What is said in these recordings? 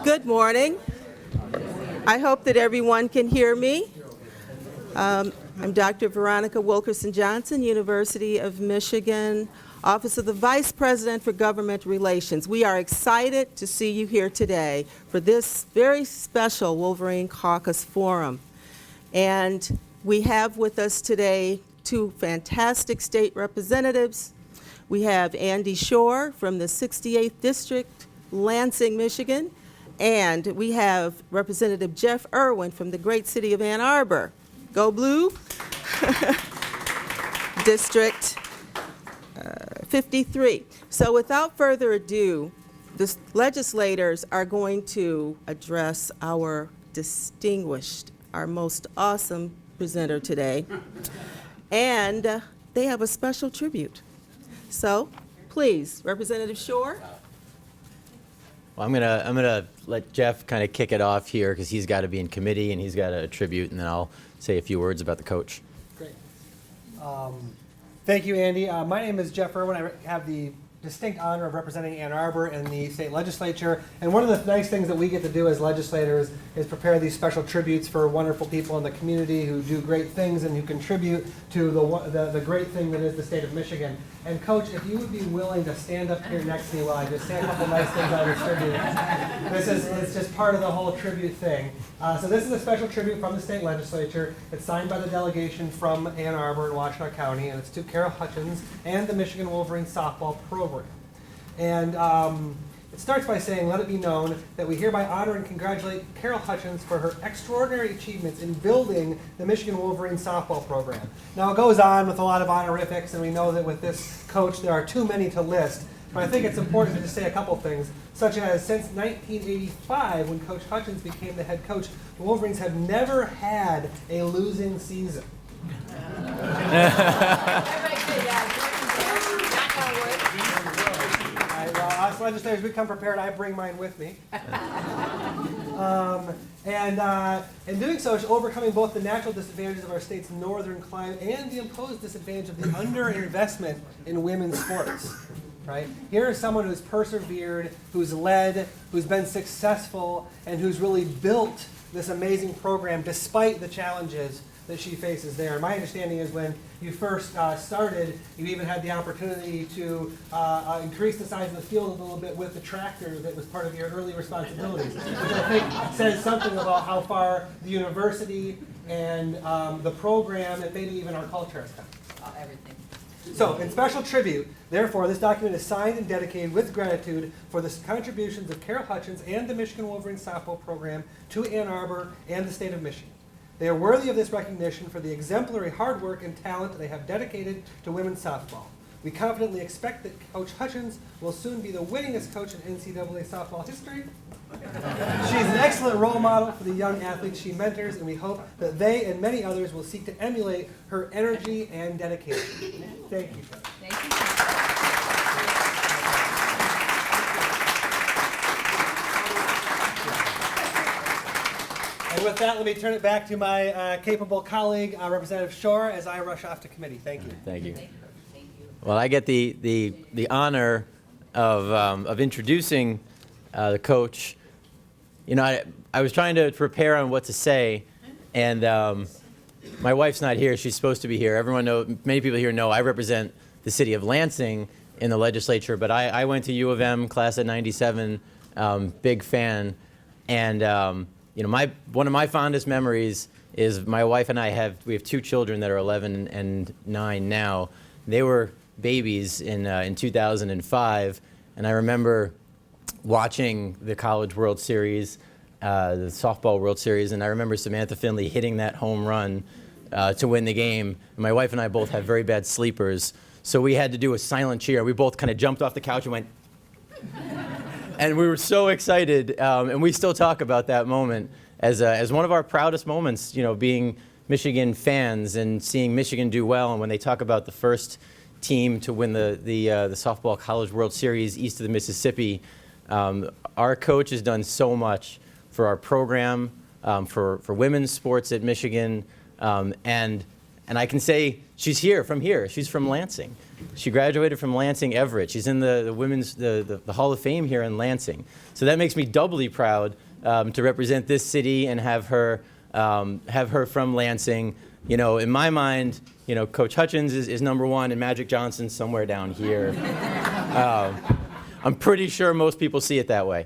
Good morning. I hope that everyone can hear me. I'm Dr. Veronica Wilkerson-Johnson, University of Michigan, Office of the Vice President for Government Relations. We are excited to see you here today for this very special Wolverine Caucus Forum. And we have with us today two fantastic state representatives. We have Andy Schor from the 68th District, Lansing, Michigan, and we have Representative Jeff Irwin from the great city of Ann Arbor. Go Blue! District 53. So without further ado, the legislators are going to address our distinguished, our most awesome presenter today, and they have a special tribute. So please, Representative Schor. Well, I'm gonna let Jeff kind of kick it off here because he's got to be in committee and he's got a tribute, and then I'll say a few words about the coach. Great. Thank you, Andy. My name is Jeff Irwin. I have the distinct honor of representing Ann Arbor in the state legislature. And one of the nice things that we get to do as legislators is prepare these special tributes for wonderful people in the community who do great things and who contribute to the great thing that is the state of Michigan. And Coach, if you would be willing to stand up here next to me while I just say a couple nice things on this tribute. It's just part of the whole tribute thing. So this is a special tribute from the state legislature. It's signed by the delegation from Ann Arbor and Washtenaw County, and it's to Hutchins and the Michigan Wolverine softball program. And it starts by saying, let it be known that we hereby honor and congratulate Carol Hutchins for her extraordinary achievements in building the Michigan Wolverine softball program. Now it goes on with a lot of honorifics, and we know that with this coach there are too many to list, but I think it's important to just say a couple things, such as since 1985, when Coach Hutchins became the head coach, the Wolverines have never had a losing season. Us legislators, we come prepared. I bring mine with me. In doing so, it's overcoming both the natural disadvantages of our state's northern climate and the imposed disadvantage of the underinvestment in women's sports. Right? Here is someone who's persevered, who's led, who's been successful, and who's really built this amazing program despite the challenges that she faces there. My understanding is when you first started, you even had the opportunity to increase the size of the field a little bit with the tractor that was part of your early responsibilities, which I think says something about how far the university and the program and maybe even our culture has come. Everything. So, in special tribute, therefore, this document is signed and dedicated with gratitude for the contributions of Carol Hutchins and the Michigan Wolverine softball program to Ann Arbor and the state of Michigan. They are worthy of this recognition for the exemplary hard work and talent they have dedicated to women's softball. We confidently expect that Coach Hutchins will soon be the winningest coach in NCAA softball history. She is an excellent role model for the young athletes she mentors, and we hope that they and many others will seek to emulate her energy and dedication. Thank you. Thank you. And with that, let me turn it back to my capable colleague, Representative Schor, as I rush off to committee. Thank you. Thank you. Thank you. Well, I get the honor of introducing the coach. You know, I was trying to prepare on what to say, and my wife's not here. She's supposed to be here. Many people here know I represent the city of Lansing in the legislature, but I went to U of M, class of '97, big fan, and you know, one of my fondest memories is my wife and we have two children that are 11 and 9 now. They were babies in 2005, and I remember watching the College World Series, the Softball World Series, and I remember Samantha Finley hitting that home run to win the game. And my wife and I both have very bad sleepers, so we had to do a silent cheer. We both kind of jumped off the couch and went, and we were so excited, and we still talk about that moment as one of our proudest moments, you know, being Michigan fans and seeing Michigan do well. And when they talk about the first team to win the Softball College World Series east of the Mississippi, our coach has done so much for our program, for women's sports at Michigan, and And I can say she's from here. She's from Lansing. She graduated from Lansing Everett. She's in the women's the Hall of Fame here in Lansing. So that makes me doubly proud to represent this city and have her from Lansing. You know, in my mind, you know, Coach Hutchins is number one, and Magic Johnson's somewhere down here. I'm pretty sure most people see it that way.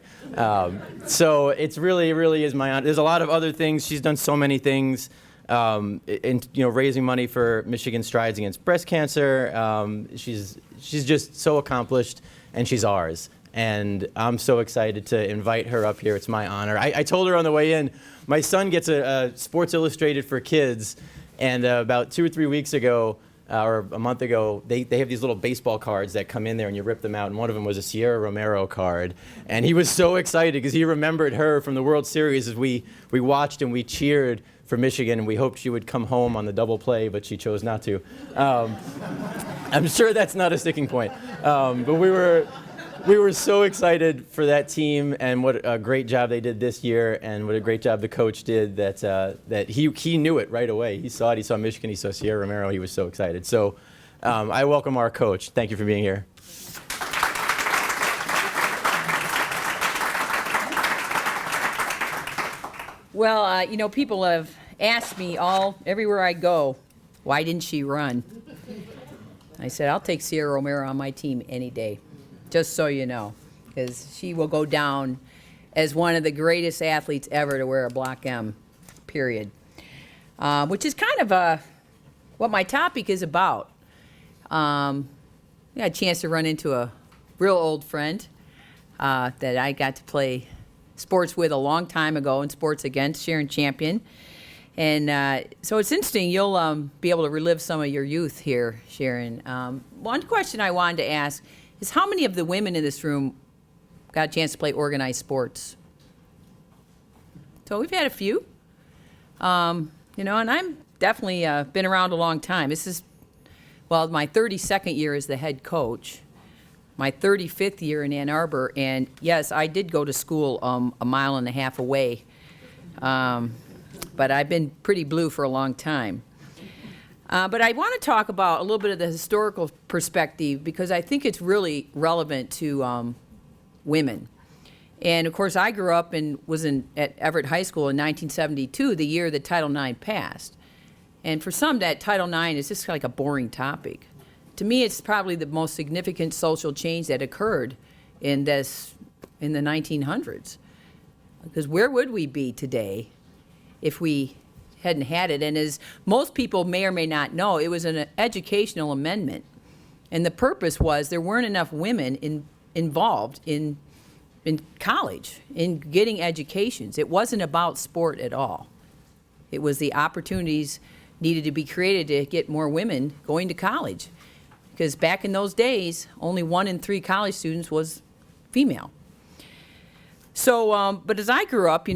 So it's really is my honor. There's a lot of other things. She's done so many things, in raising money for Michigan Strides Against Breast Cancer. She's just so accomplished, and she's ours. And I'm so excited to invite her up here. It's my honor. I told her on the way in, my son gets a Sports Illustrated for kids, and about 2 or 3 weeks ago, or a month ago, they have these little baseball cards that come in there and you rip them out, and one of them was a Sierra Romero card. And he was so excited because he remembered her from the World Series as we watched and we cheered for Michigan, and we hoped she would come home on the double play, but she chose not to. I'm sure that's not a sticking point. But we were so excited for that team, and what a great job they did this year, and what a great job the coach did. That he knew it right away. He saw it. He saw Michigan. He saw Sierra Romero. He was so excited. So I welcome our coach. Thank you for being here. Well, people have asked me everywhere I go, why didn't she run? I said, I'll take Sierra Romero on my team any day, just so you know, because she will go down as one of the greatest athletes ever to wear a Block M, period. Which is kind of what my topic is about. I got a chance to run into a real old friend that I got to play sports with a long time ago, and sports against, Sharon Champion. And so it's interesting, you'll be able to relive some of your youth here, Sharon. One question I wanted to ask is, how many of the women in this room got a chance to play organized sports? So we've had a few. And I'm definitely been around a long time. This is, my 32nd year as the head coach, my 35th year in Ann Arbor, and yes, I did go to school a mile and a half away, but I've been pretty blue for a long time. But I want to talk about a little bit of the historical perspective, because I think it's really relevant to women. And of course, I grew up and was at Everett High School in 1972, the year that Title IX passed. And for some, that Title IX is just like a boring topic. To me, it's probably the most significant social change that occurred in the 1900s. Because where would we be today if we hadn't had it? And as most people may or may not know, it was an educational amendment. And the purpose was there weren't enough women involved in college, in getting educations. It wasn't about sport at all. It was the opportunities needed to be created to get more women going to college. Because back in those days, only 1 in 3 college students was female. So, but as I grew up,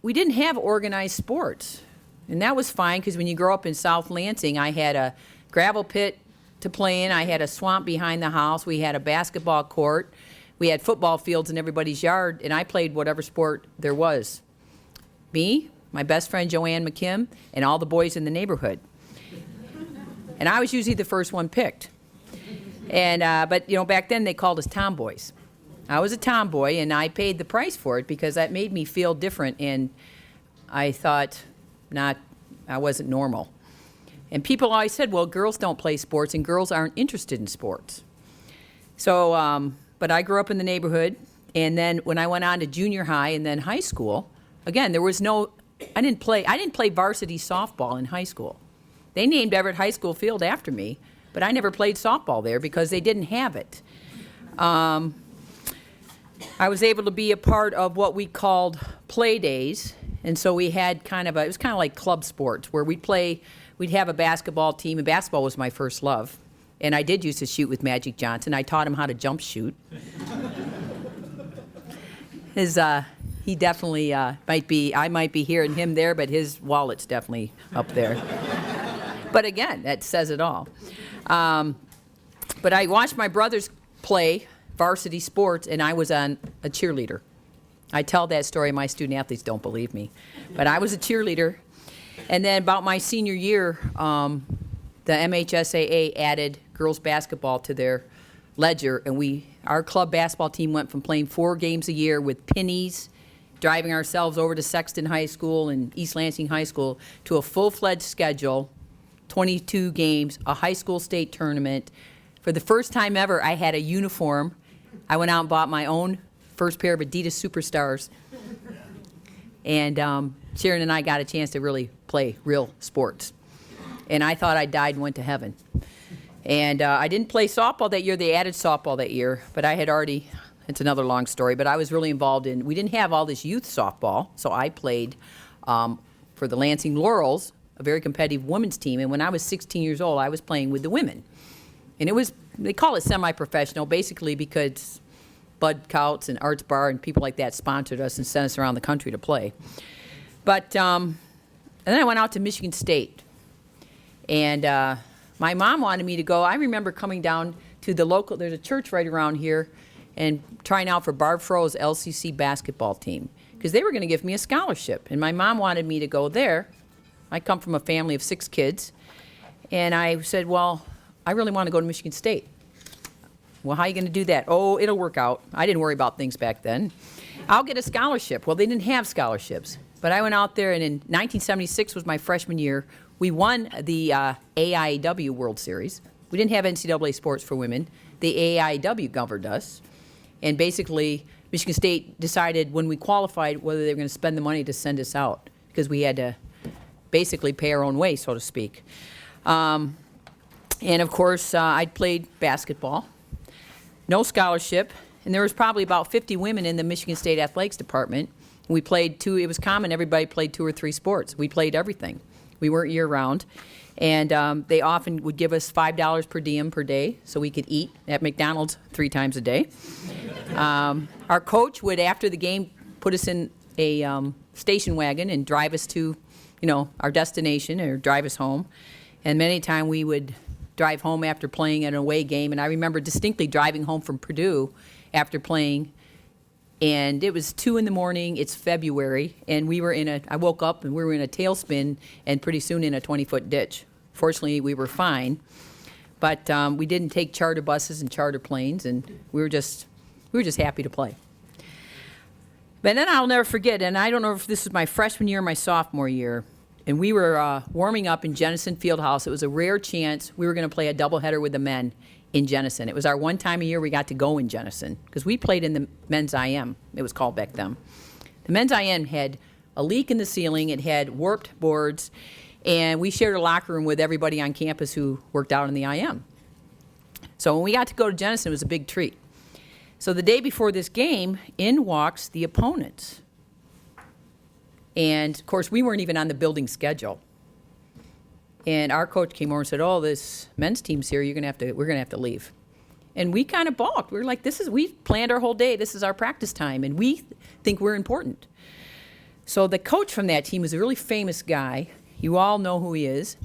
we didn't have organized sports. And that was fine, because when you grow up in South Lansing, I had a gravel pit to play in. I had a swamp behind the house. We had a basketball court. We had football fields in everybody's yard, and I played whatever sport there was. Me, my best friend Joanne McKim, and all the boys in the neighborhood. And I was usually the first one picked. And but back then they called us tomboys. I was a tomboy, and I paid the price for it because that made me feel different, and I thought I wasn't normal. And people always said, well, girls don't play sports and girls aren't interested in sports. So, but I grew up in the neighborhood, and then when I went on to junior high and then high school, again, there was I didn't play varsity softball in high school. They named Everett High School field after me, but I never played softball there because they didn't have it. I was able to be a part of what we called play days, and so we had it was kind of like club sports where we'd have a basketball team, and basketball was my first love. And I did used to shoot with Magic Johnson. I taught him how to jump shoot. He definitely I might be here and him there, but his wallet's definitely up there. But again, that says it all. But I watched my brothers play varsity sports, and I was a cheerleader. I tell that story, my student athletes don't believe me. But I was a cheerleader. And then about my senior year, the MHSAA added girls basketball to their ledger, and our club basketball team went from playing 4 games a year with pennies, driving ourselves over to Sexton High School and East Lansing High School, to a full-fledged schedule, 22 games, a high school state tournament. For the first time ever, I had a uniform. I went out and bought my own first pair of Adidas Superstars. And Sharon and I got a chance to really play real sports. And I thought I died and went to heaven. And I didn't play softball that year. They added softball that year. But I had already, it's another long story, but I was really involved in, we didn't have all this youth softball. So I played for the Lansing Laurels, a very competitive women's team. And when I was 16 years old, I was playing with the women. And it was, they call it semi-professional, basically because Bud Couts and Arts Bar and people like that sponsored us and sent us around the country to play. But, and then I went out to Michigan State. And my mom wanted me to go. I remember coming down to the local, there's a church right around here, and trying out for Barb Fro's LCC basketball team, because they were going to give me a scholarship. And my mom wanted me to go there. I come from a family of 6 kids. And I said, well, I really want to go to Michigan State. Well, how are you going to do that? Oh, it'll work out. I didn't worry about things back then. I'll get a scholarship. Well, they didn't have scholarships. But I went out there, and in 1976 was my freshman year. We won the AIW World Series. We didn't have NCAA sports for women. The AIW governed us. And basically, Michigan State decided when we qualified whether they were going to spend the money to send us out, because we had to basically pay our own way, so to speak. And of course, I'd played basketball. No scholarship, and there was probably about 50 women in the Michigan State Athletics Department. We played it was common, everybody played 2 or 3 sports. We played everything. We weren't year-round. And they often would give us $5 per diem per day so we could eat at McDonald's 3 times a day. Our coach would, after the game, put us in a station wagon and drive us to, our destination or drive us home. And many times we would drive home after playing an away game. And I remember distinctly driving home from Purdue after playing, and it was 2 in the morning, it's February, and I woke up and we were in a tailspin and pretty soon in a 20-foot ditch. Fortunately, we were fine, but we didn't take charter buses and charter planes, and we were just happy to play. But then I'll never forget, and I don't know if this was my freshman year or my sophomore year, and we were warming up in Jennison Fieldhouse. It was a rare chance we were going to play a doubleheader with the men in Jennison. It was our one time a year we got to go in Jennison, because we played in the men's IM, it was called back then. The men's IM had a leak in the ceiling, it had warped boards, and we shared a locker room with everybody on campus who worked out in the IM. So when we got to go to Jennison, it was a big treat. So the day before this game, in walks the opponents. And of course, we weren't even on the building schedule. And our coach came over and said, "Oh, this men's team's here. We're gonna have to leave." And we kind of balked. We were like, we planned our whole day. This is our practice time, and we think we're important. So the coach from that team was a really famous guy. You all know who he is.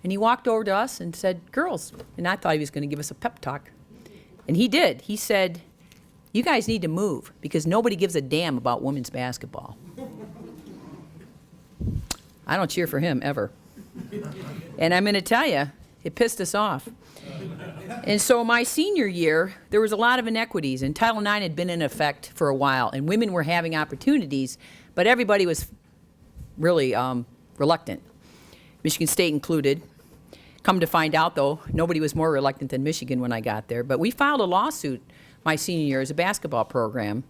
And he walked over to us and said, "Girls," and I thought he was going to give us a pep talk. And he did. He said, "You guys need to move because nobody gives a damn about women's basketball." I don't cheer for him ever. And I'm going to tell you, it pissed us off. And so my senior year, there was a lot of inequities, and Title IX had been in effect for a while, and women were having opportunities, but everybody was really reluctant, Michigan State included. Come to find out, though, nobody was more reluctant than Michigan when I got there. But we filed a lawsuit my senior year as a basketball program.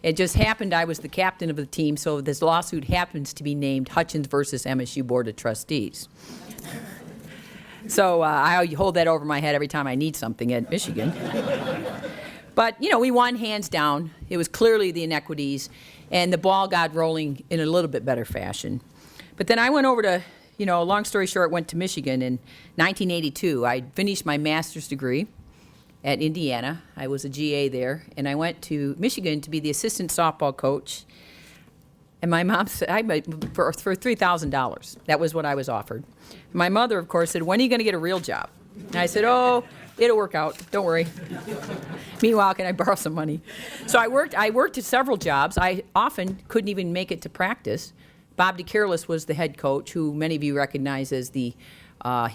It just happened I was the captain of the team, so this lawsuit happens to be named Hutchins versus MSU Board of Trustees. So I hold that over my head every time I need something at Michigan. But, we won hands down. It was clearly the inequities, and the ball got rolling in a little bit better fashion. But then I went over to, long story short, went to Michigan in 1982. I finished my master's degree at Indiana. I was a GA there, and I went to Michigan to be the assistant softball coach. And my mom said, for $3,000. That was what I was offered. My mother, of course, said, "When are you going to get a real job?" And I said, "Oh, it'll work out. Don't worry." Meanwhile, can I borrow some money? So I worked at several jobs. I often couldn't even make it to practice Bob DeCarlis was the head coach, who many of you recognize as he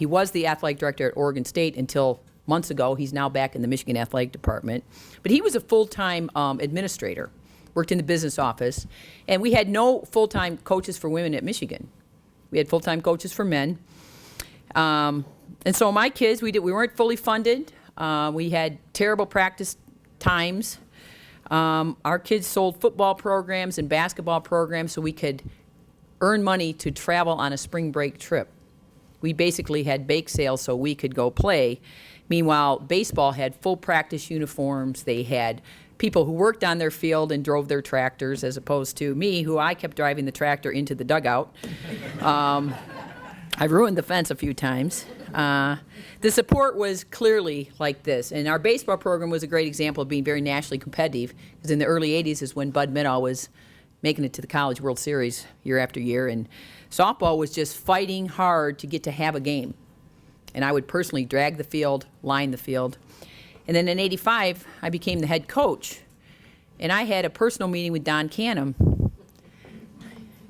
was the athletic director at Oregon State until months ago. He's now back in the Michigan Athletic Department. But he was a full-time administrator, worked in the business office, and we had no full-time coaches for women at Michigan. We had full-time coaches for men. And so my kids, we weren't fully funded. We had terrible practice times. Our kids sold football programs and basketball programs so we could earn money to travel on a spring break trip. We basically had bake sales so we could go play. Meanwhile, baseball had full practice uniforms. They had people who worked on their field and drove their tractors, as opposed to me, who I kept driving the tractor into the dugout. I ruined the fence a few times. The support was clearly like this. And our baseball program was a great example of being very nationally competitive, because in the early 80s is when Bud Middaugh was making it to the College World Series year after year. And softball was just fighting hard to get to have a game. And I would personally drag the field, line the field. And then in 85, I became the head coach. And I had a personal meeting with Don Canham.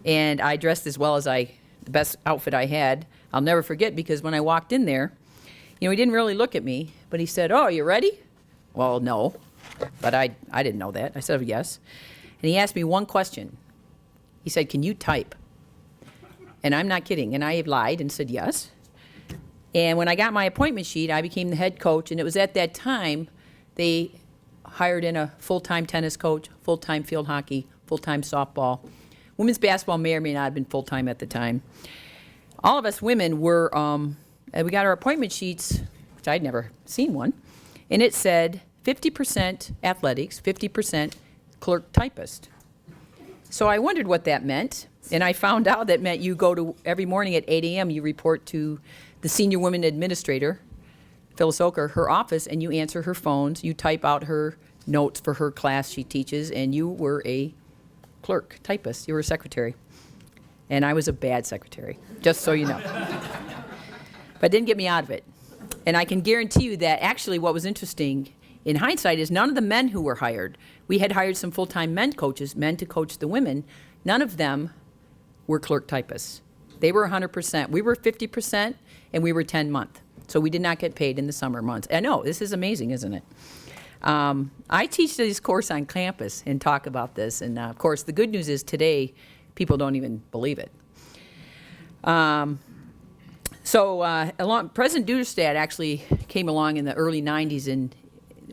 And I dressed as well as the best outfit I had. I'll never forget, because when I walked in there, he didn't really look at me, but he said, "Oh, you ready?" Well, no, but I didn't know that. I said yes. And he asked me one question. He said, "Can you type?" And I'm not kidding. And I lied and said yes. And when I got my appointment sheet, I became the head coach. And it was at that time they hired in a full-time tennis coach, full-time field hockey, full-time softball. Women's basketball may or may not have been full-time at the time. All of us women were, we got our appointment sheets, which I'd never seen one, and it said 50% athletics, 50% clerk typist. So I wondered what that meant, and I found out that meant you go to, every morning at 8 a.m., you report to the senior women administrator, Phyllis Oker, her office, and you answer her phones, you type out her notes for her class she teaches, and you were a clerk, typist, you were a secretary. And I was a bad secretary, just so you know. But it didn't get me out of it. And I can guarantee you that actually what was interesting in hindsight is none of the men who were hired, we had hired some full-time men coaches, men to coach the women, none of them were clerk typists. They were 100%. We were 50%, and we were 10-month. So we did not get paid in the summer months. I know, this is amazing, isn't it? I teach this course on campus and talk about this. And, of course, the good news is today people don't even believe it. President Duderstadt actually came along in the early 90s, and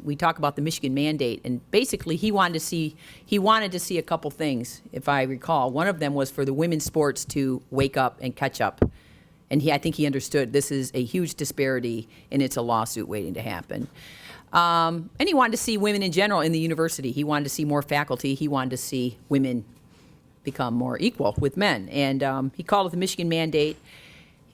we talk about the Michigan mandate. And basically, he wanted to see a couple things, if I recall. One of them was for the women's sports to wake up and catch up. And I think he understood this is a huge disparity, and it's a lawsuit waiting to happen. And he wanted to see women in general in the university. He wanted to see more faculty. He wanted to see women become more equal with men. And he called it the Michigan mandate.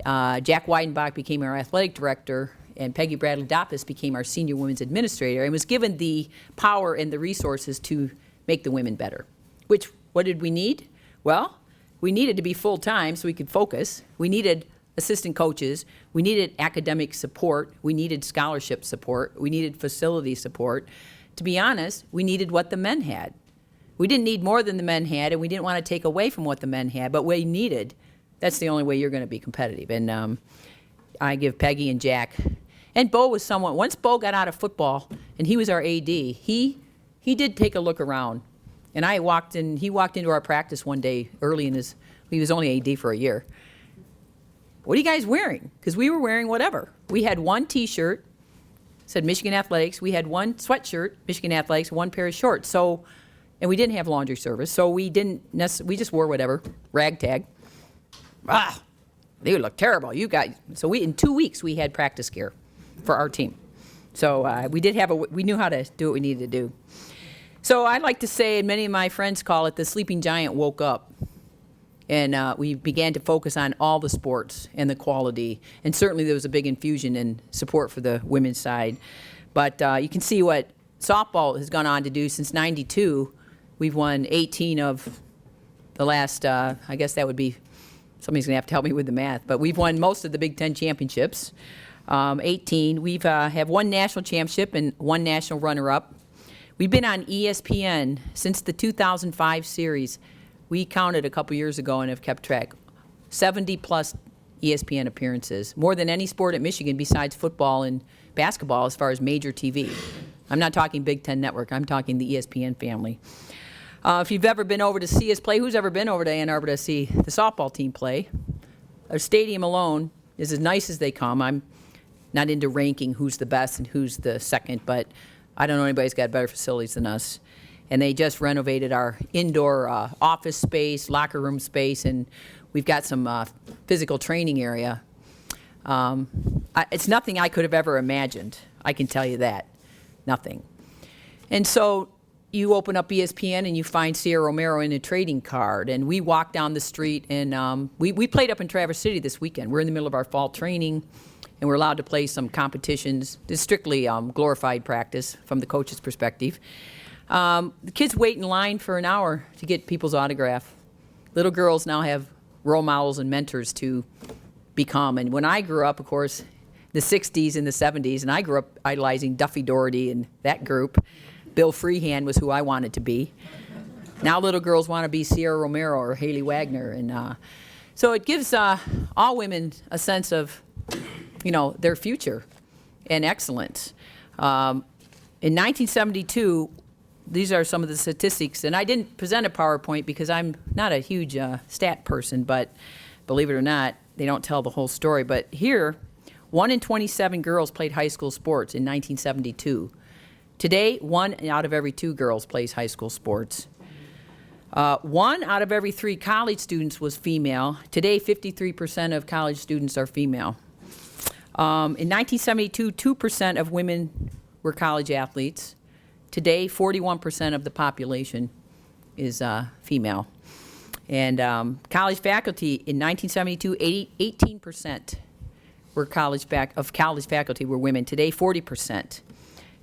Jack Weidenbach became our athletic director, and Peggy Bradley Doppus became our senior women's administrator, and was given the power and the resources to make the women better. What did we need? Well, we needed to be full-time so we could focus. We needed assistant coaches. We needed academic support. We needed scholarship support. We needed facility support. To be honest, we needed what the men had. We didn't need more than the men had, and we didn't want to take away from what the men had, but we needed. That's the only way you're going to be competitive. And I give Peggy and Jack, and Bo was someone, once Bo got out of football, and he was our AD, he did take a look around. And he walked into our practice one day early he was only AD for a year. What are you guys wearing? Because we were wearing whatever. We had one T-shirt, said Michigan Athletics. We had one sweatshirt, Michigan Athletics, one pair of shorts. And we didn't have laundry service, so we just wore whatever, ragtag. They would look terrible. You guys. So in 2 weeks we had practice gear for our team. So we knew how to do what we needed to do. So I like to say, and many of my friends call it, the sleeping giant woke up. And we began to focus on all the sports and the quality. And certainly there was a big infusion in support for the women's side. But you can see what softball has gone on to do since '92. We've won 18 of the last, I guess that would be, somebody's going to have to help me with the math, but we've won most of the Big Ten championships, 18. We've have one national championship and one national runner-up. We've been on ESPN since the 2005 series We counted a couple years ago and have kept track. 70-plus ESPN appearances, more than any sport at Michigan besides football and basketball as far as major TV. I'm not talking Big Ten Network. I'm talking the ESPN family. If you've ever been over to see us play, who's ever been over to Ann Arbor to see the softball team play? Our stadium alone is as nice as they come. I'm not into ranking who's the best and who's the second, but I don't know anybody's got better facilities than us. And they just renovated our indoor office space, locker room space, and we've got some physical training area. It's nothing I could have ever imagined. I can tell you that. Nothing. And so you open up ESPN and you find Sierra Romero in a trading card. And we walk down the street and we played up in Traverse City this weekend. We're in the middle of our fall training and we're allowed to play some competitions. It's strictly glorified practice from the coach's perspective. The kids wait in line for an hour to get people's autograph. Little girls now have role models and mentors to become. And when I grew up, of course, the 60s and the 70s, and I grew up idolizing Duffy Doherty and that group. Bill Freehand was who I wanted to be. Now little girls want to be Sierra Romero or Haley Wagner. And so it gives all women a sense of, their future and excellence. In 1972, these are some of the statistics, and I didn't present a PowerPoint because I'm not a huge stat person, but believe it or not, they don't tell the whole story. But here, 1 in 27 girls played high school sports in 1972. Today, 1 out of every 2 girls plays high school sports. 1 out of every 3 college students was female. Today, 53% of college students are female. In 1972, 2% of women were college athletes. Today, 41% of the population is female. And college faculty in 1972, 18% were college faculty were women. Today, 40%.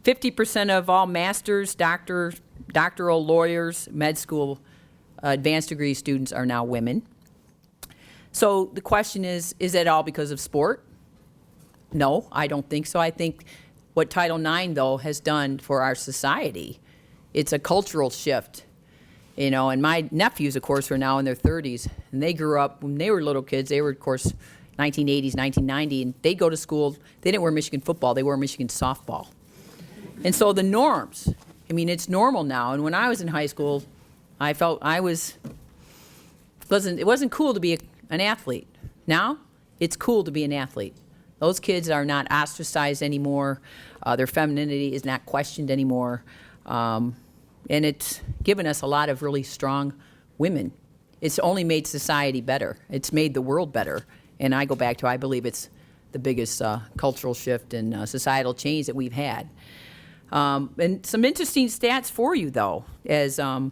50% of all masters, doctoral lawyers, med school, advanced degree students are now women. So the question is that all because of sport? No, I don't think so. I think what Title IX, though, has done for our society, it's a cultural shift. And my nephews, of course, are now in their 30s, and they grew up, when they were little kids, they were, of course, 1980s, 1990, and they'd go to school, they didn't wear Michigan football, they wore Michigan softball. And so the norms, it's normal now, and when I was in high school, I felt it wasn't cool to be an athlete. Now, it's cool to be an athlete. Those kids are not ostracized anymore. Their femininity is not questioned anymore. And it's given us a lot of really strong women. It's only made society better. It's made the world better. And I go back to, I believe it's the biggest cultural shift and societal change that we've had. And some interesting stats for you, though, as I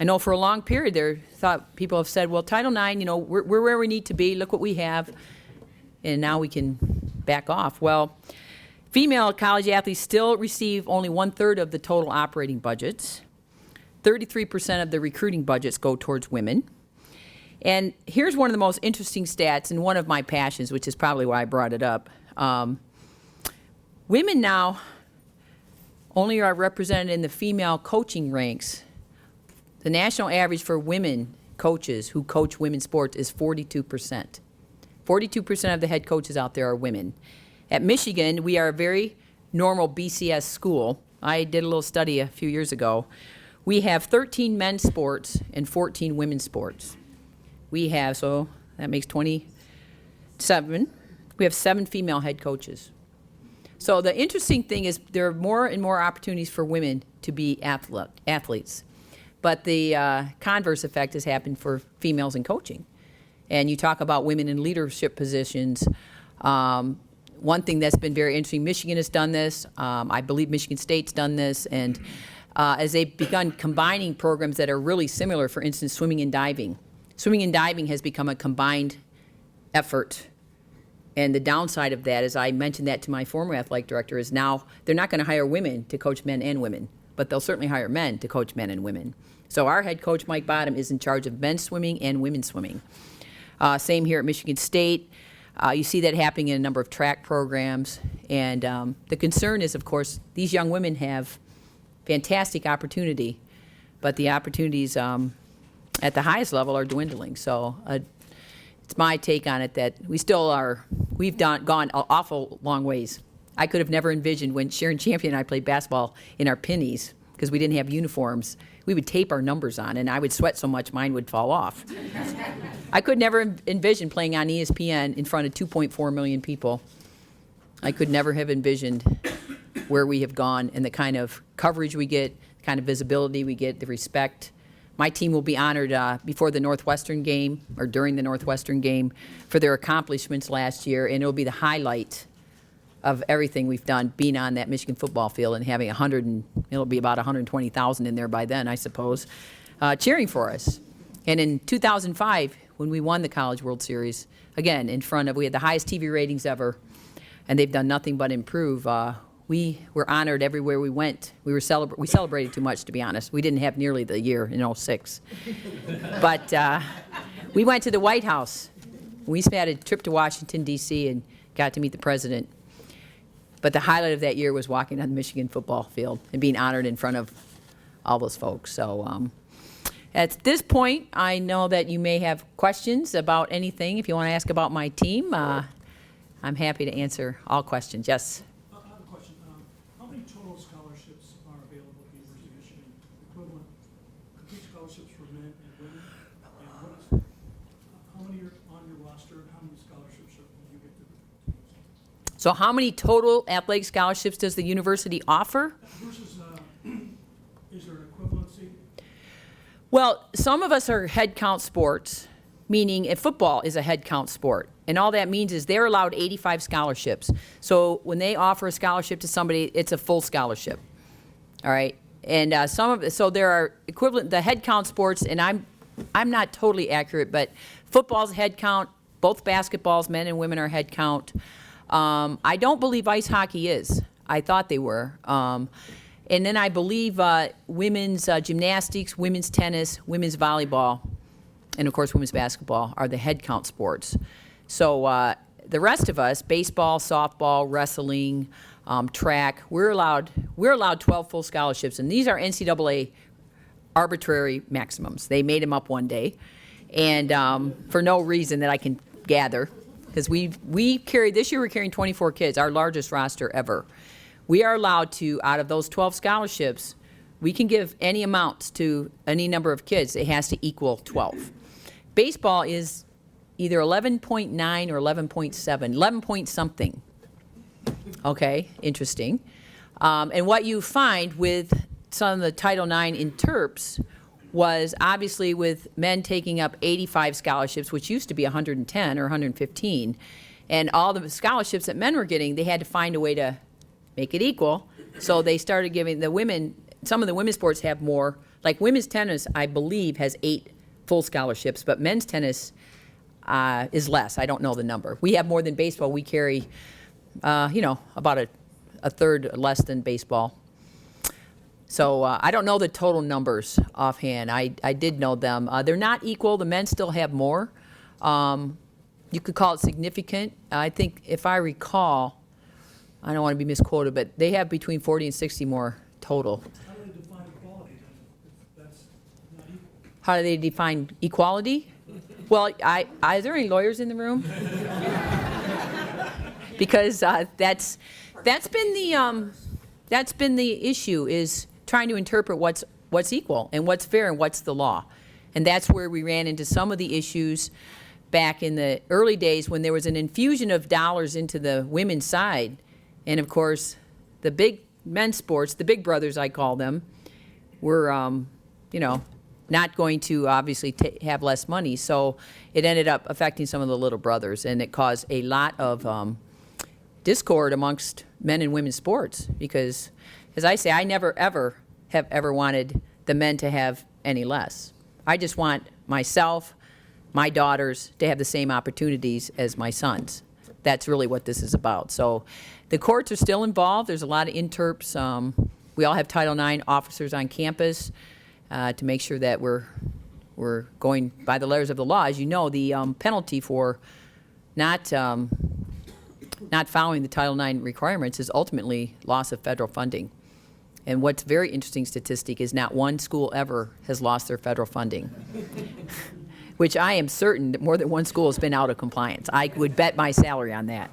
know for a long period people have said, well, Title IX, we're where we need to be. Look what we have. And now we can back off. Well, female college athletes still receive only 1/3 of the total operating budgets. 33% of the recruiting budgets go towards women. And here's one of the most interesting stats and one of my passions, which is probably why I brought it up. Women now only are represented in the female coaching ranks. The national average for women coaches who coach women's sports is 42%. 42% of the head coaches out there are women. At Michigan, we are a very normal BCS school. I did a little study a few years ago. We have 13 men's sports and 14 women's sports. So that makes 27. We have 7 female head coaches. So the interesting thing is there are more and more opportunities for women to be athletes. But the converse effect has happened for females in coaching. And you talk about women in leadership positions. One thing that's been very interesting, Michigan has done this. I believe Michigan State's done this. And as they've begun combining programs that are really similar, for instance, swimming and diving. Swimming and diving has become a combined effort. And the downside of that, as I mentioned that to my former athletic director, is now they're not going to hire women to coach men and women, but they'll certainly hire men to coach men and women. So our head coach, Mike Bottom, is in charge of men's swimming and women's swimming. Same here at Michigan State. You see that happening in a number of track programs. And the concern is, of course, these young women have fantastic opportunity, but the opportunities at the highest level are dwindling. So it's my take on it that we still are, gone an awful long ways. I could have never envisioned when Sharon Champion and I played basketball in our pennies, because we didn't have uniforms, we would tape our numbers on, and I would sweat so much mine would fall off. I could never envision playing on ESPN in front of 2.4 million people. I could never have envisioned where we have gone and the kind of coverage we get, the kind of visibility we get, the respect. My team will be honored before the Northwestern game, or during the Northwestern game, for their accomplishments last year, and it'll be the highlight of everything we've done, being on that Michigan football field and having it'll be about 120,000 in there by then, I suppose, cheering for us. And in 2005, when we won the College World Series, again, we had the highest TV ratings ever, and they've done nothing but improve. We were honored everywhere we went. We celebrated too much, to be honest. We didn't have nearly the year in '06. But we went to the White House. We had a trip to Washington, D.C., and got to meet the president. But the highlight of that year was walking on the Michigan football field and being honored in front of all those folks. So at this point, I know that you may have questions about anything. If you want to ask about my team, I'm happy to answer all questions. Yes? I have a question. How many total scholarships are available at the University of Michigan? Equivalent complete scholarships for men and women? And how many are on your roster, and how many scholarships do you get to use? So how many total athletic scholarships does the university offer? Versus, is there an equivalency? Well, some of us are head count sports, meaning if football is a head count sport. And all that means is they're allowed 85 scholarships. So when they offer a scholarship to somebody, it's a full scholarship. All right? And so there are equivalent, the head count sports, and I'm not totally accurate, but football's head count, both basketballs, men and women are head count. I don't believe ice hockey is. I thought they were. And then I believe women's gymnastics, women's tennis, women's volleyball, and of course women's basketball are the head count sports. So the rest of us, baseball, softball, wrestling, track, we're allowed 12 full scholarships, and these are NCAA arbitrary maximums. They made them up one day, and for no reason that I can gather. Because this year we're carrying 24 kids, our largest roster ever. We are allowed to, out of those 12 scholarships, we can give any amounts to any number of kids. It has to equal 12. Baseball is either 11.9 or 11.7, 11 point something. Okay, interesting. And what you find with some of the Title IX in Terps was obviously with men taking up 85 scholarships, which used to be 110 or 115, and all the scholarships that men were getting, they had to find a way to make it equal. So they started giving the women, some of the women's sports have more, like women's tennis, I believe, has 8 full scholarships, but men's tennis is less. I don't know the number. We have more than baseball. We carry, about a third less than baseball. So I don't know the total numbers offhand. I did know them. They're not equal. The men still have more. You could call it significant. I think if I recall, I don't want to be misquoted, but they have between 40 and 60 more total. How do they define equality then, if that's not equal? How do they define equality? Well, is there any lawyers in the room? Because that's been the issue, is trying to interpret what's equal and what's fair and what's the law. And that's where we ran into some of the issues back in the early days when there was an infusion of dollars into the women's side. And of course, the big men's sports, the big brothers I call them, were, not going to obviously have less money. So it ended up affecting some of the little brothers, and it caused a lot of discord amongst men and women's sports because, as I say, I never have ever wanted the men to have any less. I just want myself, my daughters, to have the same opportunities as my sons. That's really what this is about. So the courts are still involved. There's a lot of interps. We all have Title IX officers on campus to make sure that we're going by the letters of the law. As you know, the penalty for not following the Title IX requirements is ultimately loss of federal funding. And what's very interesting statistic is not one school ever has lost their federal funding, which I am certain that more than one school has been out of compliance. I would bet my salary on that.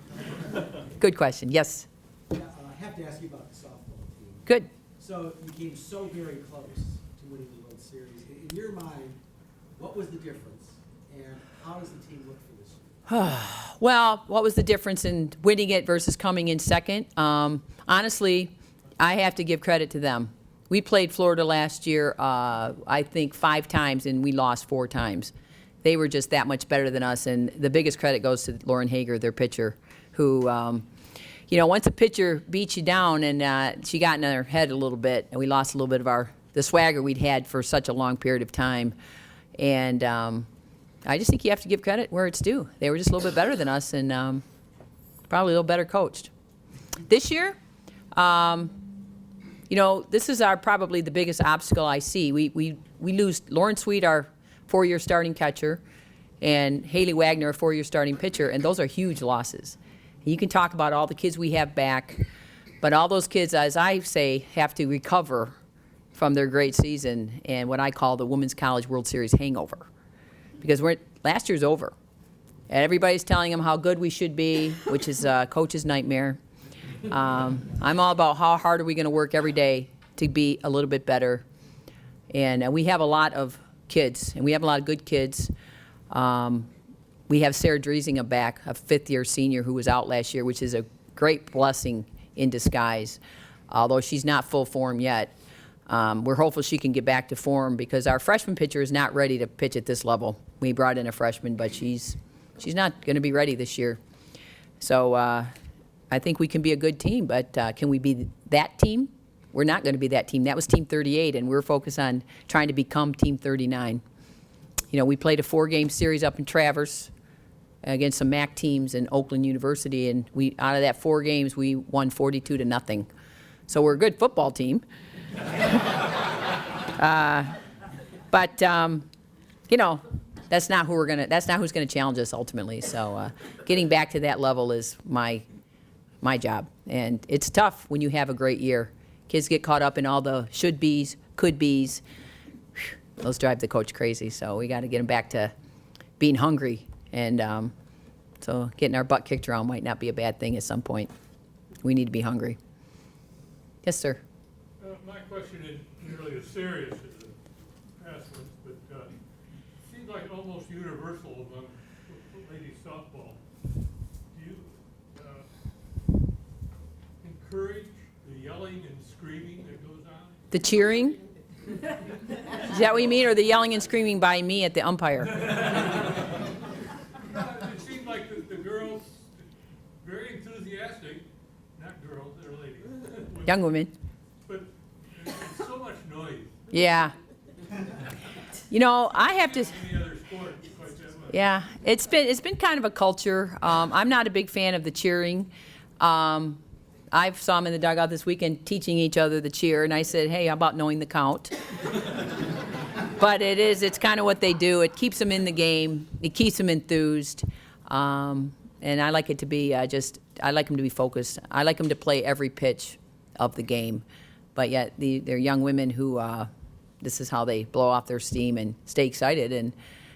Good question. Yes? Yeah, I have to ask you about the softball team. Good. So you came so very close to winning the World Series. In your mind, what was the difference, and how does the team look for this year? Well, what was the difference in winning it versus coming in second? Honestly, I have to give credit to them. We played Florida last year, I think 5 times, and we lost 4 times. They were just that much better than us, and the biggest credit goes to Lauren Hager, their pitcher, who, once a pitcher beats you down, and she got in her head a little bit, and we lost a little bit of the swagger we'd had for such a long period of time. And I just think you have to give credit where it's due. They were just a little bit better than us, and probably a little better coached. This year, this is probably the biggest obstacle I see. We lose Lauren Sweet, our 4-year starting catcher, and Haley Wagner, a 4-year starting pitcher, and those are huge losses. And you can talk about all the kids we have back, but all those kids, as I say, have to recover from their great season and what I call the Women's College World Series hangover. Because last year's over. And everybody's telling them how good we should be, which is a coach's nightmare. I'm all about how hard are we going to work every day to be a little bit better. And we have a lot of kids, and we have a lot of good kids. We have Sarah Driesinga back, a 5th-year senior who was out last year, which is a great blessing in disguise, although she's not full form yet. We're hopeful she can get back to form because our freshman pitcher is not ready to pitch at this level. We brought in a freshman, but she's not going to be ready this year. So I think we can be a good team, but can we be that team? We're not going to be that team. That was Team 38, and we're focused on trying to become Team 39. We played a 4-game series up in Traverse against some MAC teams in Oakland University, and out of that 4 games, we won 42-0. So we're a good football team. But that's not who that's not who's gonna challenge us ultimately. So getting back to that level is my job, and it's tough when you have a great year. Kids get caught up in all the should be's, could be's. Those drive the coach crazy. So we got to get them back to being hungry, and so getting our butt kicked around might not be a bad thing at some point. We need to be hungry. Yes, sir. My question isn't nearly as serious as the past ones, but it seems like almost universal among ladies softball. Do you encourage the yelling and screaming that goes on? The cheering? Is that what you mean, or the yelling and screaming by me at the umpire? It seems like the girls, very enthusiastic, not girls, they're ladies. Young women. But there's so much noise. Yeah. I have to. Any other sport quite that much. Yeah, it's been kind of a culture. I'm not a big fan of the cheering. I saw them in the dugout this weekend teaching each other the cheer, and I said, hey, how about knowing the count? But it's kind of what they do. It keeps them in the game. It keeps them enthused. And I like it to be I like them to be focused. I like them to play every pitch of the game. But yet they're young women who, this is how they blow off their steam and stay excited. And,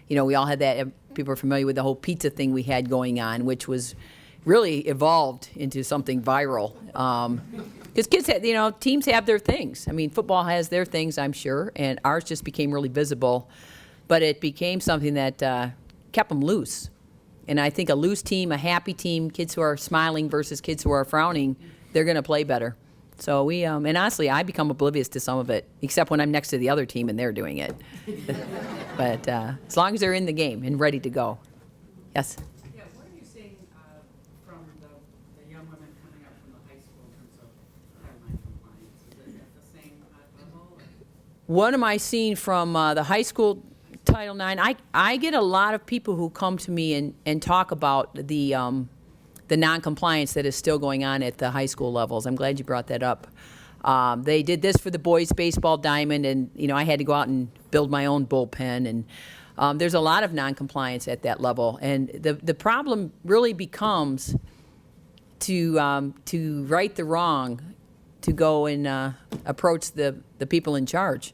we all had that. People are familiar with the whole pizza thing we had going on, which was really evolved into something viral. Because kids have, teams have their things. I mean, football has their things, I'm sure, and ours just became really visible. But it became something that kept them loose. And I think a loose team, a happy team, kids who are smiling versus kids who are frowning, they're going to play better. So and honestly, I become oblivious to some of it, except when I'm next to the other team and they're doing it. But as long as they're in the game and ready to go. Yes? Yeah, what are you seeing from the young women coming up from the high school in terms of Title IX compliance? Is it at the same level? Or? What am I seeing from the high school Title IX? I get a lot of people who come to me and talk about the non-compliance that is still going on at the high school levels. I'm glad you brought that up. They did this for the boys' baseball diamond, and I had to go out and build my own bullpen. And there's a lot of non-compliance at that level, and the problem really becomes to right the wrong. to go and approach the people in charge,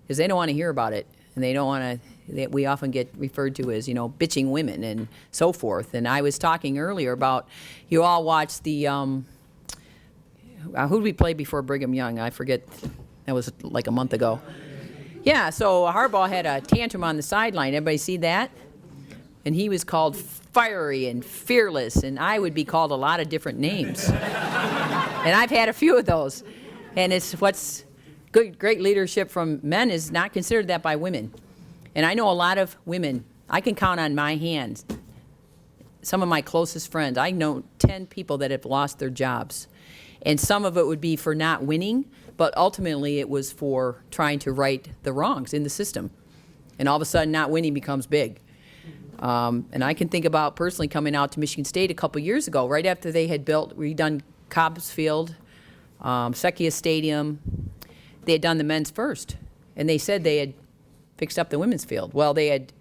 because they don't want to hear about it, and they don't want to. We often get referred to as, bitching women and so forth. And I was talking earlier about, you all watched the, who did we play before Brigham Young? I forget. That was like a month ago. Yeah, so Harbaugh had a tantrum on the sideline. Everybody see that? And he was called fiery and fearless, and I would be called a lot of different names. And I've had a few of those. And it's what's good, great leadership from men is not considered that by women. And I know a lot of women, I can count on my hands, some of my closest friends. I know 10 people that have lost their jobs. And some of it would be for not winning, but ultimately it was for trying to right the wrongs in the system. And all of a sudden, not winning becomes big. And I can think about personally coming out to Michigan State a couple years ago, right after they had redone Cobb's Field, Sekia Stadium. They had done the men's first. And they said they had fixed up the women's field. Well, they had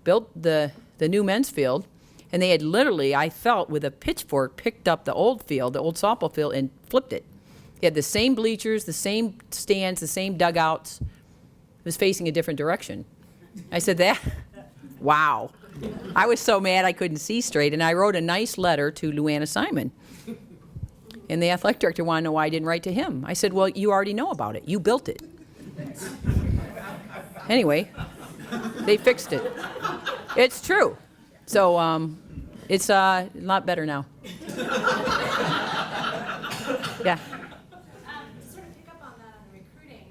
built the new men's field, and they had literally, I felt, with a pitchfork, picked up the old field, the old softball field, and flipped it. They had the same bleachers, the same stands, the same dugouts. It was facing a different direction. I said, wow. I was so mad I couldn't see straight, and I wrote a nice letter to Luanna Simon. And the athletic director wanted to know why I didn't write to him. I said, well, you already know about it. You built it. Anyway, they fixed it. It's true. So it's a lot better now. Yeah. Sort of pick up on that on the recruiting.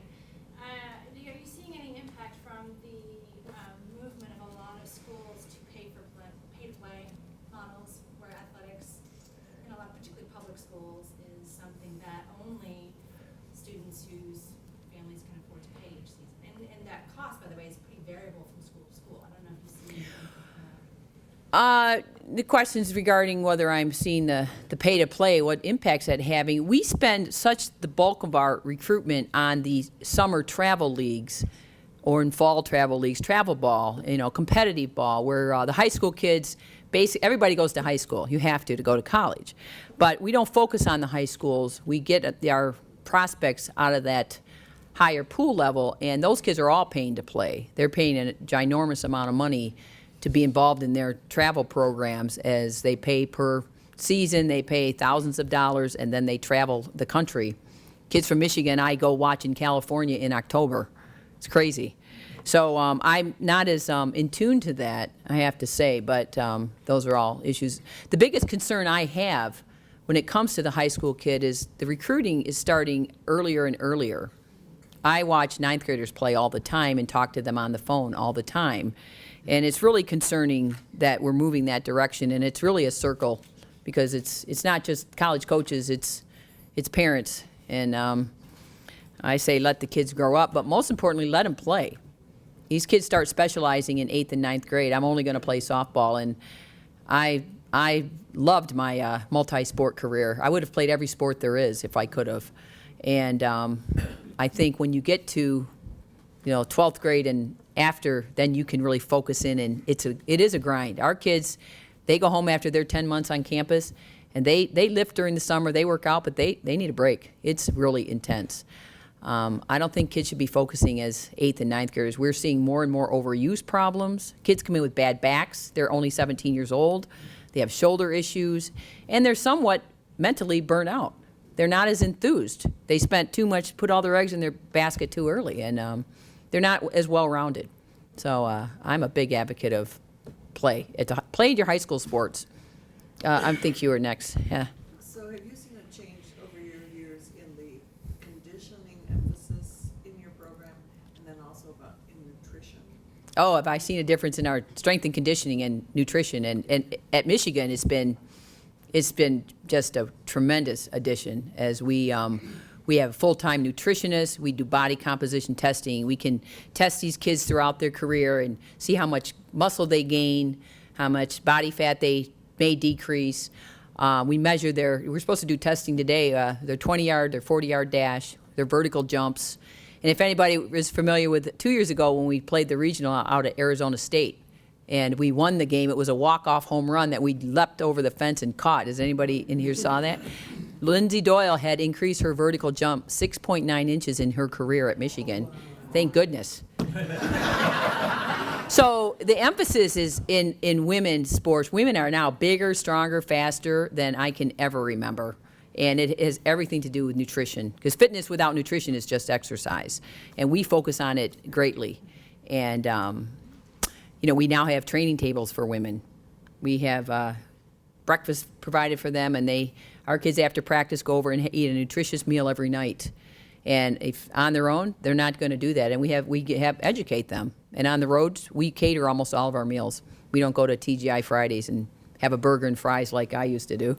Are you seeing any impact from the movement of a lot of schools to pay-to-play models, where athletics, in a lot of particularly public schools, is something that only students whose families can afford to pay each season? And that cost, by the way, is pretty variable from school to school. I don't know if you see anything from that. The questions regarding whether I'm seeing the pay-to-play, what impacts that having. We spend such the bulk of our recruitment on the summer travel leagues or in fall travel leagues, travel ball, competitive ball, where the high school kids, everybody goes to high school. You have to go to college. But we don't focus on the high schools. We get our prospects out of that higher pool level, and those kids are all paying to play. They're paying a ginormous amount of money to be involved in their travel programs, as they pay per season. They pay thousands of dollars, and then they travel the country. Kids from Michigan, I go watch in California in October. It's crazy. So I'm not as in tune to that, I have to say, but those are all issues. The biggest concern I have when it comes to the high school kid is the recruiting is starting earlier and earlier. I watch ninth graders play all the time and talk to them on the phone all the time. And it's really concerning that we're moving that direction, and it's really a circle, because it's not just college coaches, it's parents. And I say let the kids grow up, but most importantly, let them play. These kids start specializing in 8th and 9th grade. I'm only going to play softball, and I loved my multi-sport career. I would have played every sport there is if I could have. And I think when you get to 12th grade and after, then you can really focus in, and it is a grind. Our kids, they go home after their 10 months on campus, and they lift during the summer, they work out, but they need a break. It's really intense. I don't think kids should be focusing as 8th and 9th graders. We're seeing more and more overuse problems. Kids come in with bad backs. They're only 17 years old. They have shoulder issues, and they're somewhat mentally burnt out. They're not as enthused. They spent too much, put all their eggs in their basket too early, and they're not as well-rounded. So I'm a big advocate of play. Play your high school sports. I think you were next. Yeah. So have you seen a change over your years in the conditioning emphasis in your program, and then also in nutrition? Oh, have I seen a difference in our strength and conditioning and nutrition? And at Michigan, it's been just a tremendous addition, as we have full-time nutritionists. We do body composition testing. We can test these kids throughout their career and see how much muscle they gain, how much body fat they may decrease. We measure we're supposed to do testing today, their 20-yard, their 40-yard dash, their vertical jumps. And if anybody is familiar with 2 years ago when we played the regional out at Arizona State, and we won the game, it was a walk-off home run that we leapt over the fence and caught. Does anybody in here saw that? Lindsay Doyle had increased her vertical jump 6.9 inches in her career at Michigan. Thank goodness. So the emphasis is in women's sports. Women are now bigger, stronger, faster than I can ever remember. And it has everything to do with nutrition, because fitness without nutrition is just exercise. And we focus on it greatly. And, we now have training tables for women. We have breakfast provided for them, and our kids after practice go over and eat a nutritious meal every night. And if on their own, they're not going to do that. And we have educate them. And on the roads, we cater almost all of our meals. We don't go to TGI Fridays and have a burger and fries like I used to do.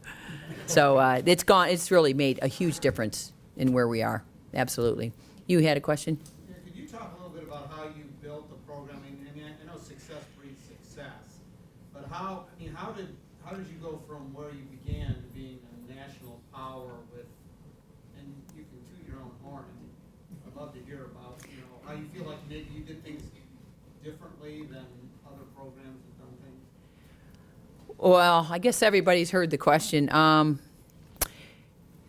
So it's really made a huge difference in where we are. Absolutely. You had a question? Yeah, could you talk a little bit about how you built the programming? I mean, I know success breeds success, but how did you go from where you began to being a national power and you can toot your own horn, and I'd love to hear about, how you feel like maybe you did things differently than other programs have done things? Well, I guess everybody's heard the question. I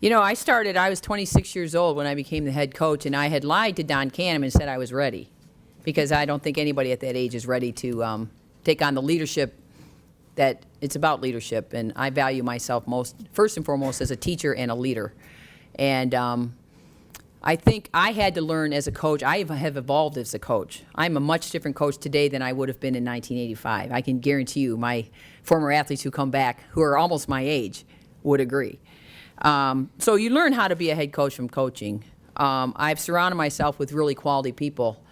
was 26 years old when I became the head coach, and I had lied to Don Canham and said I was ready, because I don't think anybody at that age is ready to take on the leadership that it's about leadership, and I value myself first and foremost as a teacher and a leader. And I think I had to learn as a coach. I have evolved as a coach. I'm a much different coach today than I would have been in 1985. I can guarantee you my former athletes who come back, who are almost my age, would agree. So you learn how to be a head coach from coaching. I've surrounded myself with really quality people,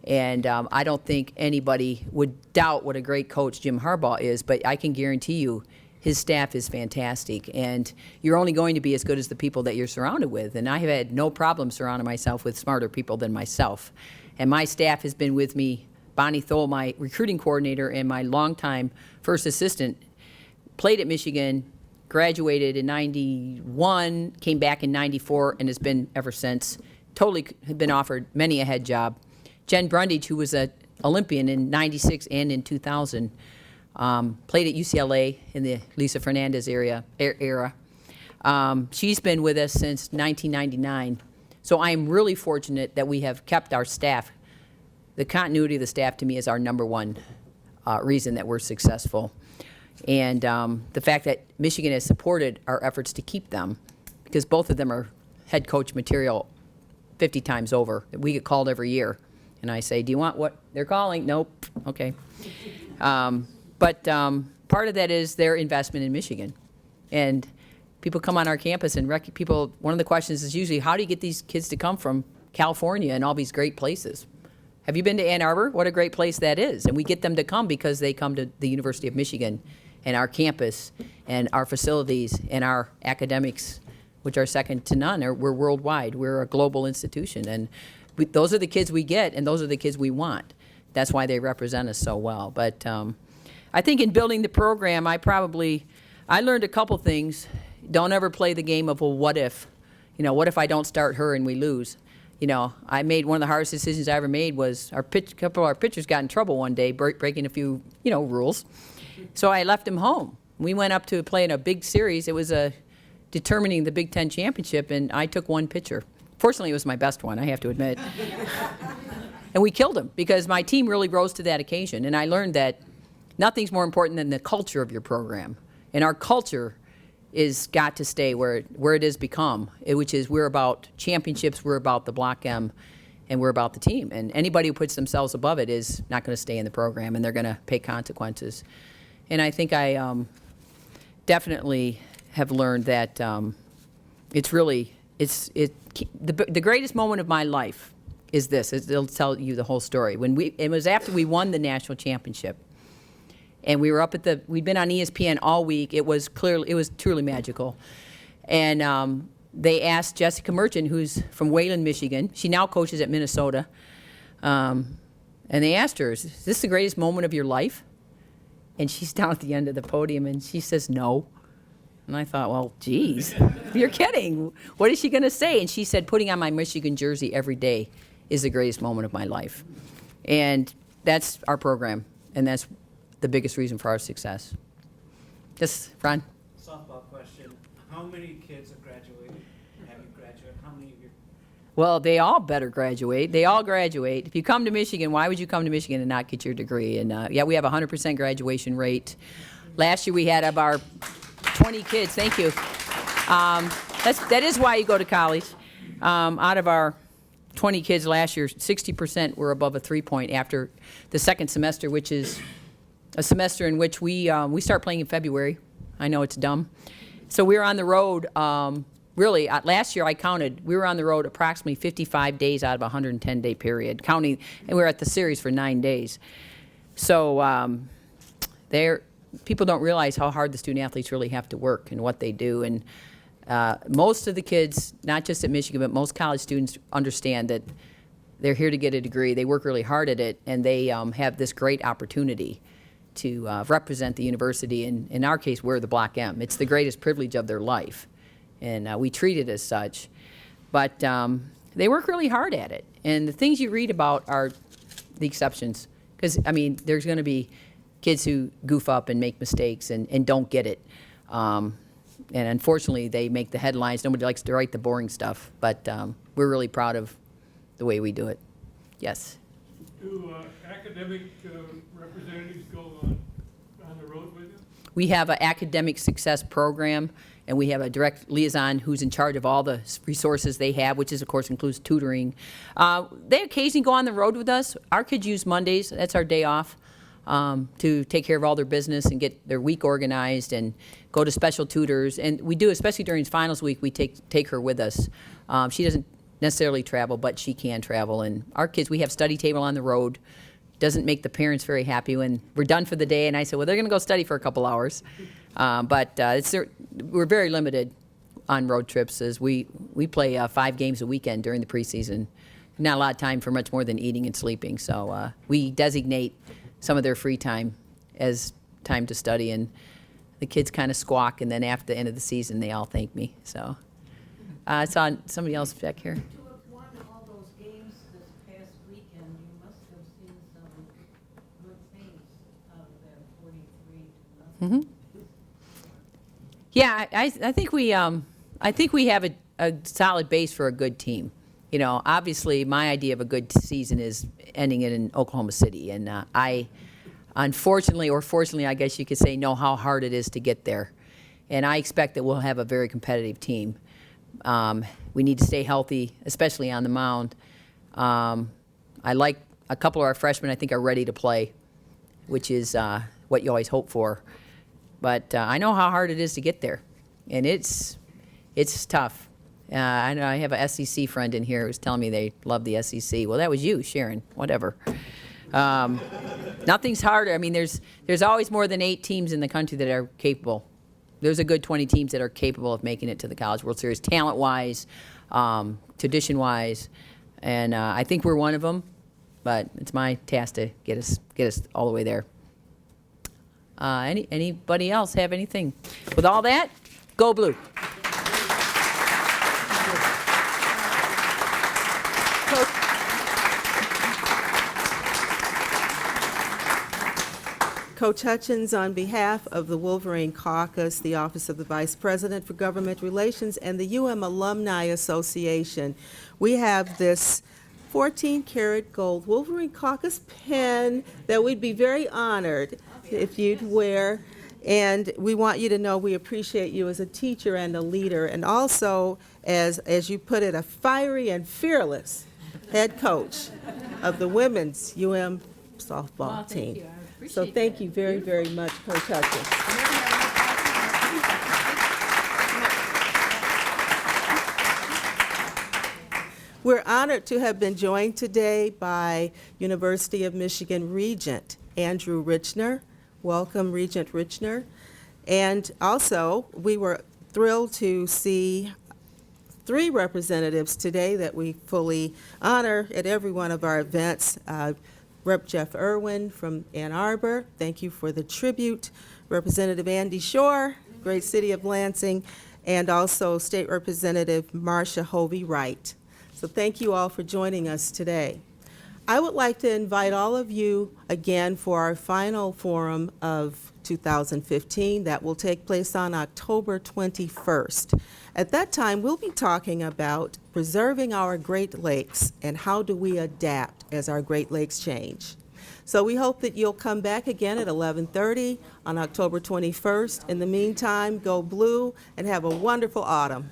and I don't think anybody would doubt what a great coach Jim Harbaugh is, but I can guarantee you his staff is fantastic, and you're only going to be as good as the people that you're surrounded with. And I have had no problem surrounding myself with smarter people than myself. And my staff has been with me. Bonnie Thole, my recruiting coordinator and my longtime first assistant, played at Michigan, graduated in 91, came back in 94, and has been ever since. Totally had been offered many a head job. Jen Brundage, who was an Olympian in 96 and in 2000, played at UCLA in the Lisa Fernandez era. She's been with us since 1999. So I am really fortunate that we have kept our staff. The continuity of the staff, to me, is our number one reason that we're successful. And the fact that Michigan has supported our efforts to keep them, because both of them are head coach material 50 times over. We get called every year. And I say, do you want what they're calling? Nope. Okay. But part of that is their investment in Michigan. And people come on our campus and one of the questions is usually, how do you get these kids to come from California and all these great places? Have you been to Ann Arbor? What a great place that is. And we get them to come because they come to the University of Michigan and our campus and our facilities and our academics, which are second to none. We're worldwide. We're a global institution. And those are the kids we get, and those are the kids we want. That's why they represent us so well. But I think in building the program, I learned a couple things. Don't ever play the game of, well, what if? What if I don't start her and we lose? I made one of the hardest decisions I ever made was a couple of our pitchers got in trouble one day, breaking a few, rules. So I left him home. We went up to play in a big series. It was determining the Big Ten championship, and I took one pitcher. Fortunately, it was my best one, I have to admit. And we killed him because my team really rose to that occasion. And I learned that nothing's more important than the culture of your program. And our culture is got to stay where it has become, which is we're about championships, we're about the Block M, and we're about the team. And anybody who puts themselves above it is not going to stay in the program, and they're going to pay consequences. And I think I definitely have learned that the greatest moment of my life is this. It'll tell you the whole story. It was after we won the national championship. And we were we'd been on ESPN all week. It was truly magical. And they asked Jessica Merchant, who's from Wayland, Michigan. She now coaches at Minnesota. And they asked her, is this the greatest moment of your life? And she's down at the end of the podium, and she says, no. And I thought, well, geez, you're kidding. What is she going to say? And she said, putting on my Michigan jersey every day is the greatest moment of my life. And that's our program, and that's the biggest reason for our success. Yes, Ron? Softball question. how many kids have graduated? Have you graduated? How many of your Well, they all better graduate. They all graduate. If you come to Michigan, why would you come to Michigan and not get your degree? And yeah, we have a 100% graduation rate. Last year we had of our 20 kids. Thank you. That is why you go to college. Out of our 20 kids last year, 60% were above a 3-point after the second semester, which is a semester in which we start playing in February. I know it's dumb. So we were on the road. Really, last year I counted, we were on the road approximately 55 days out of a 110-day period, counting, and we were at the series for 9 days. So people don't realize how hard the student athletes really have to work and what they do. And most of the kids, not just at Michigan, but most college students understand that they're here to get a degree. They work really hard at it, and they have this great opportunity to represent the university. And in our case, we're the Block M. It's the greatest privilege of their life. And we treat it as such. But they work really hard at it. And the things you read about are the exceptions. Because, I mean, there's going to be kids who goof up and make mistakes and don't get it. And unfortunately, they make the headlines. Nobody likes to write the boring stuff. But we're really proud of the way we do it. Yes? Do academic representatives go on the road with you? We have an academic success program, and we have a direct liaison who's in charge of all the resources they have, which is, of course, includes tutoring. They occasionally go on the road with us. Our kids use Mondays. That's our day off to take care of all their business and get their week organized and go to special tutors. And we do, especially during finals week, we take her with us. She doesn't necessarily travel, but she can travel. And our kids, we have study table on the road. Doesn't make the parents very happy when we're done for the day. And I said, well, they're going to go study for a couple hours. But we're very limited on road trips as we play 5 games a weekend during the preseason. Not a lot of time for much more than eating and sleeping. So we designate some of their free time as time to study. And the kids kind of squawk. And then after the end of the season, they all thank me. So I saw somebody else back here. To have won all those games this past weekend, you must have seen some good things out of that 43-0. Mm-hmm. Yeah, I think we have a solid base for a good team. You know, obviously, my idea of a good season is ending it in Oklahoma City, and I, unfortunately or fortunately, I guess you could say, know how hard it is to get there, and I expect that we'll have a very competitive team. We need to stay healthy, especially on the mound. I like a couple of our freshmen. I think are ready to play, which is what you always hope for. But I know how hard it is to get there, and it's tough. I know I have a SEC friend in here who's telling me they love the SEC. Well, that was you, Sharon. Whatever. Nothing's harder. I mean, there's always more than 8 teams in the country that are capable. There's a good 20 teams that are capable of making it to the College World Series, talent-wise, tradition-wise, and I think we're one of them. But it's my task to get us all the way there. Anybody else have anything? With all that, go blue. Coach Hutchins, on behalf of the Wolverine Caucus, the Office of the Vice President for Government Relations, and the UM Alumni Association, we have this 14-karat gold Wolverine Caucus pin that we'd be very honored if you'd wear. And we want you to know we appreciate you as a teacher and a leader, and also as you put it, a fiery and fearless head coach of the women's UM softball team. So thank you very, very much, Coach Hutchins. We're honored to have been joined today by University of Michigan Regent Andrew Richner. Welcome, Regent Richner. And also, we were thrilled to see 3 representatives today that we fully honor at every one of our events. Rep. Jeff Irwin from Ann Arbor, thank you for the tribute. Representative Andy Schor, great city of Lansing, and also State Representative Marcia Hovey-Wright. So thank you all for joining us today. I would like to invite all of you again for our final forum of 2015. That will take place on October 21st. At that time, we'll be talking about preserving our Great Lakes and how do we adapt as our Great Lakes change. So we hope that you'll come back again at 11:30 on October 21st. In the meantime, go blue and have a wonderful autumn.